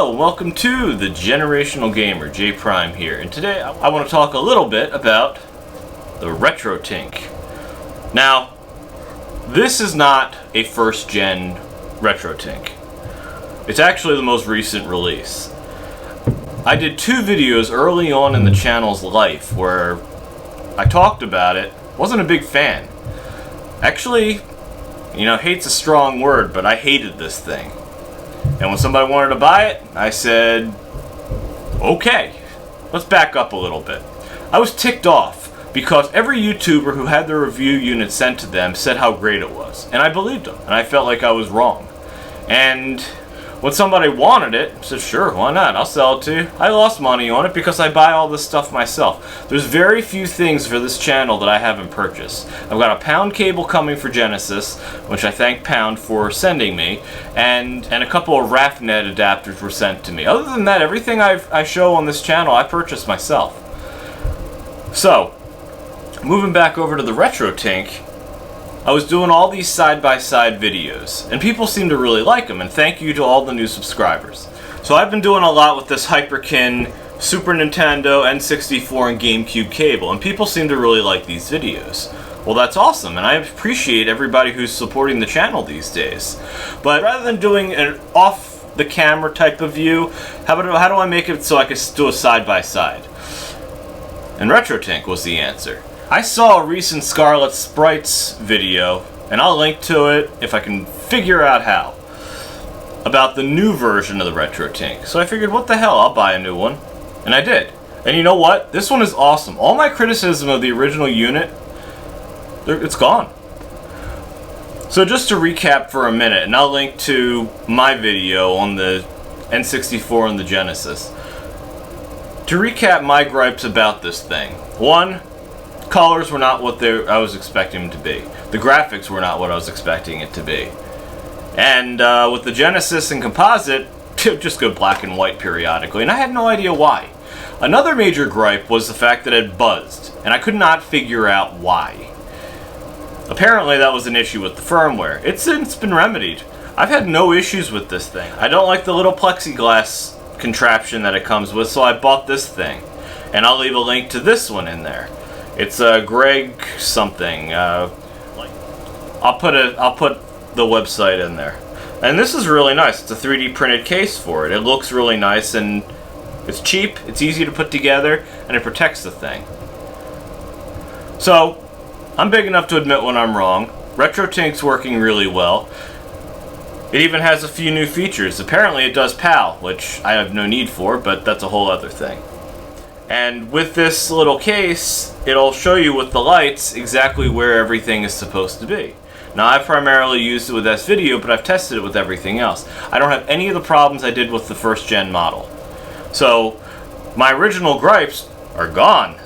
Hello, welcome to the Generational Gamer, J Prime here, and today I want to talk a little bit about the RetroTink. Now, this is not a first-gen RetroTink. It's actually the most recent release. I did two videos early on in the channel's life where I talked about it. Wasn't a big fan. Actually, hate's a strong word, but I hated this thing. And when somebody wanted to buy it, I said, okay, let's back up a little bit. I was ticked off because every YouTuber who had their review unit sent to them said how great it was. And I believed them, and I felt like I was wrong. And when somebody wanted it, I said, sure, why not? I'll sell it to you. I lost money on it because I buy all this stuff myself. There's very few things for this channel that I haven't purchased. I've got a Pound cable coming for Genesis, which I thank Pound for sending me, and a couple of RAFnet adapters were sent to me. Other than that, everything I show on this channel, I purchased myself. So, moving back over to the RetroTink, I was doing all these side-by-side videos, and people seem to really like them, and thank you to all the new subscribers. So I've been doing a lot with this Hyperkin Super Nintendo, N64, and GameCube cable, and people seem to really like these videos. Well, that's awesome, and I appreciate everybody who's supporting the channel these days. But rather than doing an off-the-camera type of view, how do I make it so I can do a side-by-side? And RetroTink was the answer. I saw a recent Scarlet Sprites video, and I'll link to it if I can figure out how, about the new version of the RetroTink. So I figured, what the hell, I'll buy a new one. And I did. And you know what? This one is awesome. All my criticism of the original unit, it's gone. So just to recap for a minute, and I'll link to my video on the N64 and the Genesis. To recap my gripes about this thing. One, colors were not what I was expecting them to be. The graphics were not what I was expecting it to be. And with the Genesis and Composite, it just go black and white periodically, and I had no idea why. Another major gripe was the fact that it buzzed, and I could not figure out why. Apparently that was an issue with the firmware. It's since been remedied. I've had no issues with this thing. I don't like the little plexiglass contraption that it comes with, so I bought this thing. And I'll leave a link to this one in there. It's Greg something. I'll put the website in there. And this is really nice. It's a 3D printed case for it. It looks really nice, and it's cheap, it's easy to put together, and it protects the thing. So, I'm big enough to admit when I'm wrong. RetroTink's working really well. It even has a few new features. Apparently it does PAL, which I have no need for, but that's a whole other thing. And with this little case, it'll show you with the lights exactly where everything is supposed to be. Now, I've primarily used it with this video, but I've tested it with everything else. I don't have any of the problems I did with the first gen model. So, my original gripes are gone.